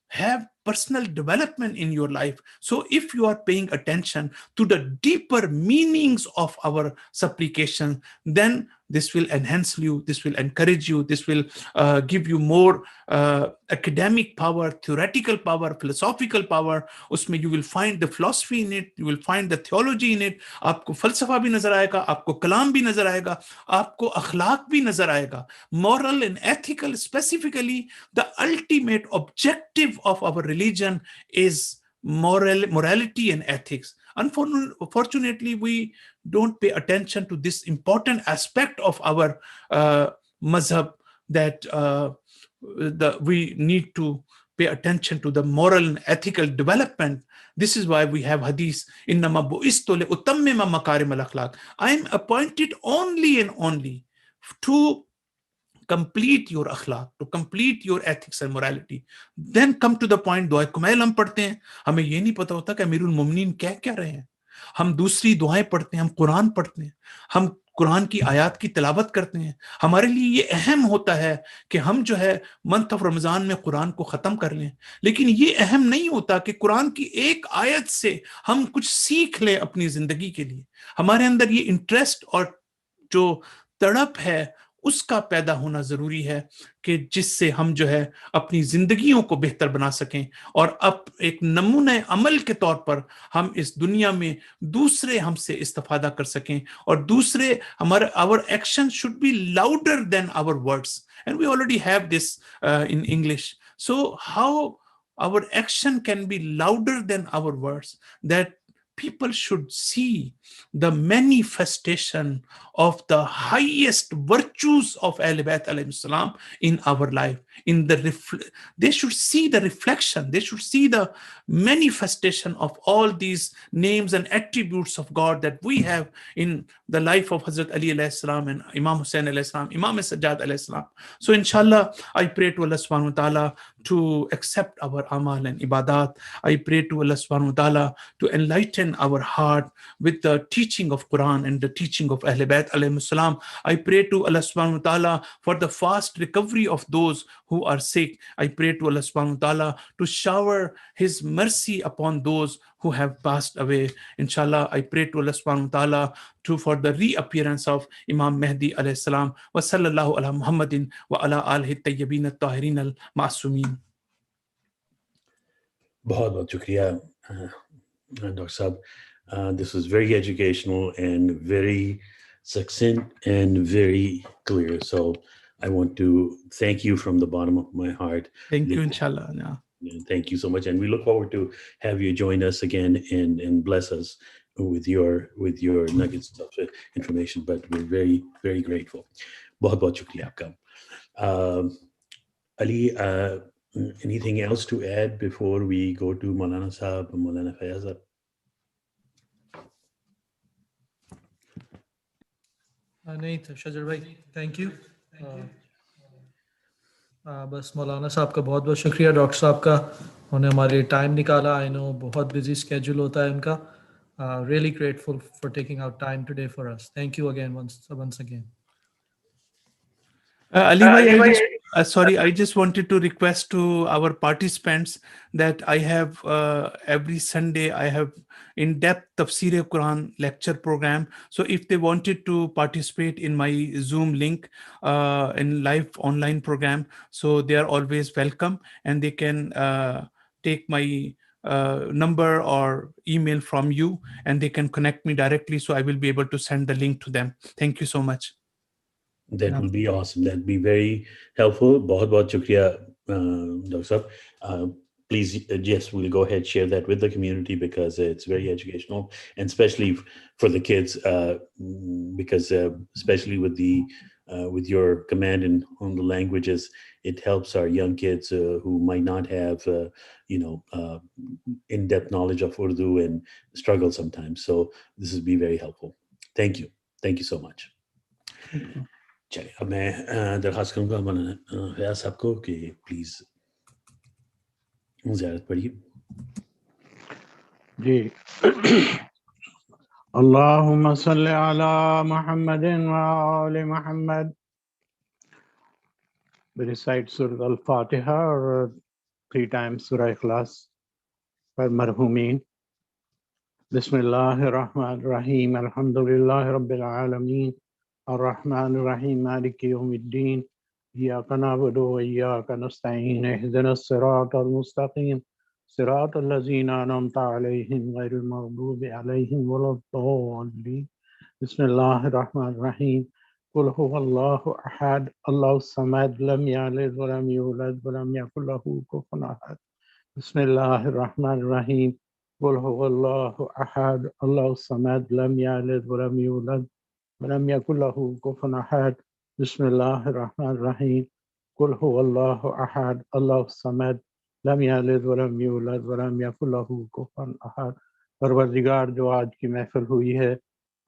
have personal development in your life. So if you are paying attention to the deeper meanings of our supplication, then this will enhance you, this will encourage you, this will give you more academic power, theoretical power, philosophical power. उसमें you will find the philosophy in it, you will find the theology in it. आपको फलसफा भी नजर आएगा, आपको कलाम भी नजर आएगा, आपको अखलाक भी नजर आएगा, moral and ethical. Specifically, the ultimate objective of our religion is morality and ethics. Unfortunately, we don't pay attention to this important aspect of our mazhab, that we need to pay attention to the moral and ethical development. This is why we have hadith, innama bu'istu li utammima makarim al-akhlaq. I am appointed only and only to complete your akhlaq, to complete your ethics and morality. Then come to the point, दुआ कुमैल हम पढ़ते हैं, हमें ये नहीं पता होता कि अमीरुल मोमिनीन क्या क्या रहे हैं। हम दूसरी दुआएं पढ़ते हैं, हम कुरान पढ़ते हैं, हम कुरान की आयत की तिलावत करते हैं। हमारे लिए ये अहम होता है कि हम जो है मंथ ऑफ रमजान में कुरान को खत्म कर लें, लेकिन ये अहम नहीं होता कि कुरान की एक आयत से हम कुछ सीख लें अपनी जिंदगी के लिए। हमारे अंदर ये इंटरेस्ट और जो तड़प है उसका पैदा होना जरूरी है कि जिससे हम जो है अपनी जिंदगियों को बेहतर बना सकें, और अब एक नमूने अमल के तौर पर हम इस दुनिया में दूसरे हमसे इस्तेफादा कर सकें, और दूसरे हमारे our action should be louder than our words, and we already have this in English. So how our action can be louder than our words, that people should see the manifestation of the highest virtues of Ahl Bayt alayhi salam in our life. They should see the reflection, they should see the manifestation of all these names and attributes of God that we have in the life of Hazrat Ali alayhi salam and Imam Hussain alayhi salam, Imam Sajjad alayhi salam. So inshallah, I pray to Allah subhanahu wa ta'ala to accept our amal and ibadat. I pray to Allah subhanahu wa ta'ala to enlighten our heart with the teaching of Quran and the teaching of Ahl Bayt alayhi salam. I pray to Allah subhanahu wa ta'ala for the fast recovery of those who are sick. I pray to Allah subhanahu wa ta'ala to shower His mercy upon those who have passed away. Inshallah, I pray to Allah subhanahu wa ta'ala for the reappearance of Imam Mahdi alayhi salam. Wa sallallahu ala Muhammadin wa ala alihi tayyibin at-tahirin al-ma'sumin. बहुत बहुत शुक्रिया doctor साहब. This was very educational and very succinct and very clear. So I want to thank you from the bottom of my heart. Thank you, inshallah. Yeah. Thank you so much, and we look forward to have you join us again and bless us with your nuggets of information. But we're very very grateful. बहुत बहुत शुक्रिया आपका. Um, Ali, anything else to add before we go to Maulana Saab and Maulana Fayaz? नहीं था शजर भाई, thank you. बस मौलाना साहब का बहुत बहुत शुक्रिया, डॉक्टर साहब का, उन्होंने हमारे लिए टाइम निकाला. आई नो बहुत बिजी स्केड्यूल होता है उनका. Really grateful for taking out time today for us. Thank you again once again. Ali bhai, I just wanted to request to our participants that I have every Sunday I have in-depth Tafsir Quran lecture program. So if they wanted to participate in my Zoom link in live online program, so they are always welcome, and they can take my number or email from you, and they can connect me directly. So I will be able to send the link to them. Thank you so much. That will be awesome. That'd be very helpful. बहुत बहुत शुक्रिया Dr. Saab. Please, yes, we'll go ahead share that with the community because it's very educational, and especially for the kids, because especially with your command and on the languages, it helps our young kids who might not have in-depth knowledge of Urdu and struggle sometimes. So this would be very helpful. Thank you so much. चलिए, अब मैं दरख्वास्त करूँगा फयाज साहब को कि please ज़ियारत पढ़िए. जी. अल्लाहुम्मा सल्लि अला मुहम्मदिन व आलि Muhammad. We recite Surah Al-Fatiha or 3 times Surah Ikhlas for marhumin. Bismillahir Rahmanir Rahim. Alhamdulillahi Rabbil Alameen. الرحمن الرحيم مالك يوم الدين إياك نعبد وإياك نستعين اهدنا الصراط المستقيم صراط الذين أنعمت عليهم غير المغضوب عليهم ولا الضالين. بسم الله الرحمن الرحيم. قل هو الله أحد الله الصمد لم يلد ولم يولد ولم يكن له كفوا أحد. بسم الله الرحمن الرحيم. قل هو الله أحد الله الصمد لم يلد ولم يولد ولم يكن له كفوا أحد. بسم الله الرحمن الرحيم. قل هو الله أحد الله الصمد لم يلد ولم يولد ولم يكن له كفوا أحد. परवरदिगार, जो आज की महफिल हुई है,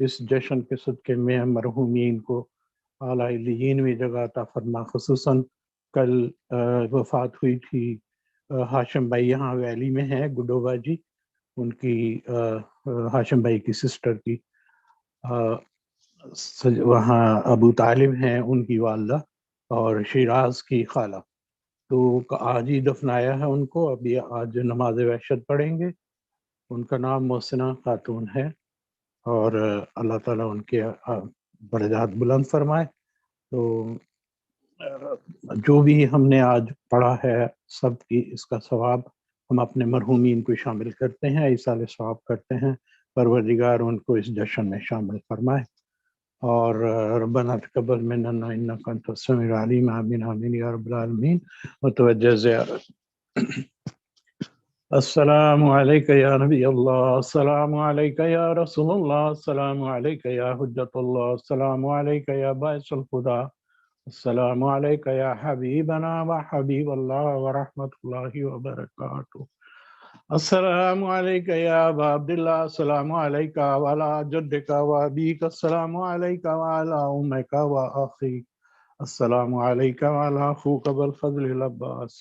इस जश्न के सदक़े में मरहूमीन को आला इल्लियीन में जगह अता फरमा. खुसूसन कल वफ़ात हुई थी हाशिम भाई, यहाँ वैली में है गुडोबा जी, उनकी हाशिम भाई की सिस्टर की, वहाँ अबू तालिब हैं उनकी वालदा और शिराज की खाला. तो आज ही दफनाया है उनको. अभी आज नमाज वहशत पढ़ेंगे. उनका नाम मोहसिना खातून है और अल्लाह ताला उनके दर्जात बुलंद फरमाए. तो जो भी हमने आज पढ़ा है सब की इसका सवाब हम अपने मरहूमीन को शामिल करते हैं, इसाले सवाब करते हैं. परवरदिगार उनको इस जश्न में शामिल फरमाए. और रब्बना तक़ब्बल मिन्ना इन्नका अंतस समीउल अलीम. आमीन आमीन या रब्बल आलमीन. मुतवज्जिह ज़ियारत. अस्सलामु अलैका या नबी अल्लाह, अस्सलामु अलैका या रसूलुल्लाह, अस्सलामु अलैका या हुज्जतुल्लाह, अस्सलामु अलैका या बाइसुल खुदा, अस्सलामु अलैका या हबीबना व हबीबल्लाह व रहमतुल्लाहि व बरकातुहू. अस्सलामु अलैका या अबा अब्दुल्लाह, अस्सलामु अलैका व अला जद्दिका व अबीका, अस्सलामु अलैका व अला उम्मिका व अखीक, अस्सलामु अलैका व अला अखूका वल फज़लिल अब्बास,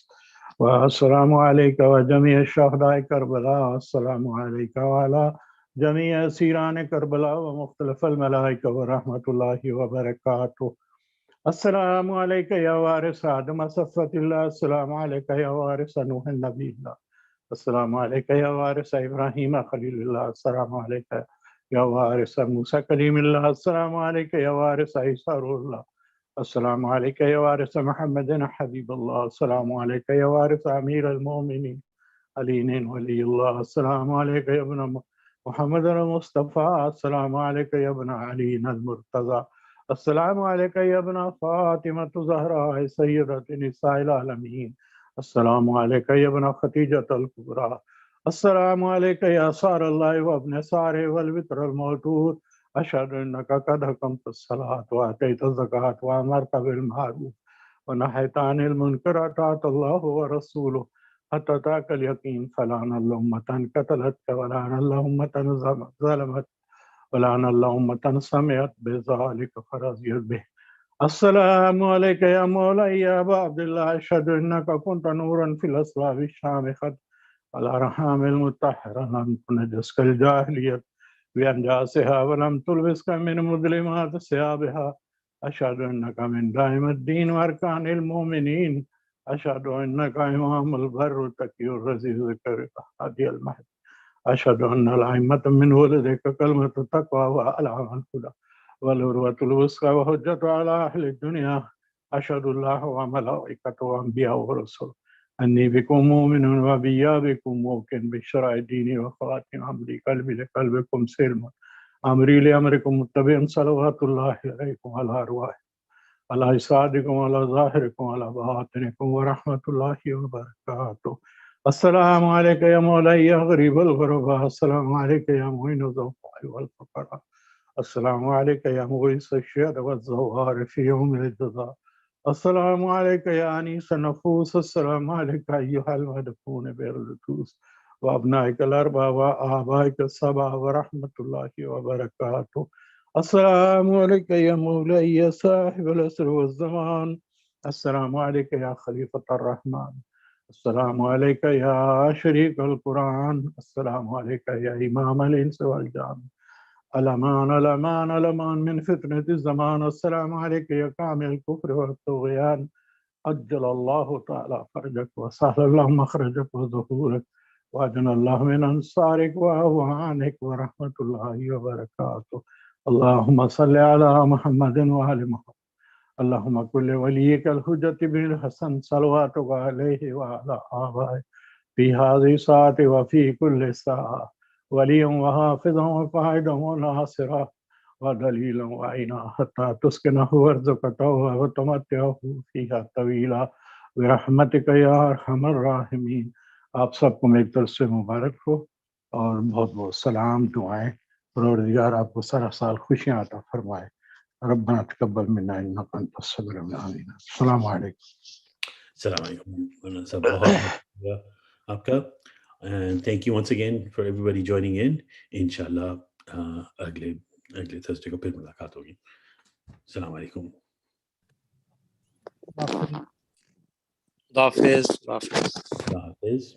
व अस्सलामु अलैका व जमीअ शुहदाए करबला, अस्सलामु अलैका व अला जमीअ असीरान करबला व मुख्तलिफ़ल मलाइका व रहमतुल्लाहि व बरकातुहू. अस्सलामु अलैका या वारिस आदम सफ़्वतिल्लाह, अस्सलामु अलैका या वारिस नूह नबील्लाह, अस्सलामु अलैका या वारिस इब्राहीम खलीलुल्लाह, अस्सलामु अलैका या वारिस मूसा कलीमुल्लाह, अस्सलामु अलैका या वारिस ईसा रूहुल्लाह, अस्सलामु अलैका या वारिस मुहम्मदिन हबीबुल्लाह, अस्सलामु अलैका या वारिस अमीरुल मोमिनीन, علي ولي الله. السلام عليك يا ابن محمد المصطفى. السلام عليك يا ابن علي المرتضى. السلام عليك يا ابن فاطمة الزهراء سيدة نساء العالمين. السلام عليك يا ابن خديجة الكبرى. السلام عليك يا صار الله وابن صاره والوتر الموتور. أشهد أنك قد حكمت الصلاة وآتيت الزكاة وأمرت بالمعروف ونهيت عن المنكر. أطعت الله ورسوله حتى أتاك اليقين. فلعن الله أمة قتلتك ولعن الله أمة ظلمت ولعن الله أمة سمعت بذلك فرضيت به. السلام عليك يا مولاي يا أبا عبد الله. أشهد أنك كنت نورا في الأصلاب الشامخة الأرحام المطهرة. لم تنجسك الجاهلية بأنجاسها ولم تلبسك من مظلمات ثيابها. أشهد أنك من دائم الدين وأركان المؤمنين. أشهد أنك إمام البر التقي الرزيز هادي المهد. أشهد أن الأئمة من ولدك كلمة التقوى وألعم الهدى والعروة الوثقى وحجة على أهل الدنيا. أشهد الله وملائكته وأنبياء ورسله أني بكم مؤمن وبإيابكم موقن بالشرع ديني وخواتم أمري قلبي لقلبكم سلم أمري لأمركم متبع. صلوات الله عليكم على أرواح على إسعادكم على ظاهركم على باطنكم ورحمة الله وبركاته. السلام عليك يا مولاي يا غريب الغرباء. السلام عليك يا معين الضعفاء والفقراء. السلام عليك يا مغيث الشعر والزوار في يوم الجزاء. السلام عليك يا أنيس النفوس. السلام عليك أيها المدفون بالردوس وأبنائك الأربعة وآبائك السبعة ورحمة الله وبركاته. السلام عليك يا مولاي يا صاحب العصر والزمان. السلام عليك يا خليفة الرحمن. السلام عليك يا شريك القرآن. السلام عليك يا إمام الإنس والجان. الأمان الأمان الأمان من فتنة الزمان. السلام عليك يا كامل الكفر والطغيان. أجل الله تعالى فرجك وسهل الله مخرجك وظهورك وأجنى الله من أنصارك وأوانك ورحمة الله وبركاته. اللهم صل على محمد وآل محمد. اللهم كل وليك الحجة بن الحسن صلواتك عليه وعلى آبائه في هذه الساعة وفي كل ساعة وليا وحافظا وقائدا وناصرا ودليلا وعينا حتى تسكنه وارزقته وتمتعه فيها طويلا برحمتك يا أرحم الراحمين. आप सबको मेरी तरफ से मुबारक हो और बहुत बहुत सलाम दुआएं। परवरदिगार आपको सारा साल खुशियां अता फरमाए। रब्बना तकब्बल मिन्ना इन्नका अंतस समीउल अलीम। अस्सलाम वालेकुम। Assalamu alaikum. सब बहुत शुक्रिया आपका. And thank you once again for everybody joining in. Inshallah, अगले थर्सडे को फिर मुलाकात होगी. Assalamu alaikum. Hafiz. Allah Hafiz.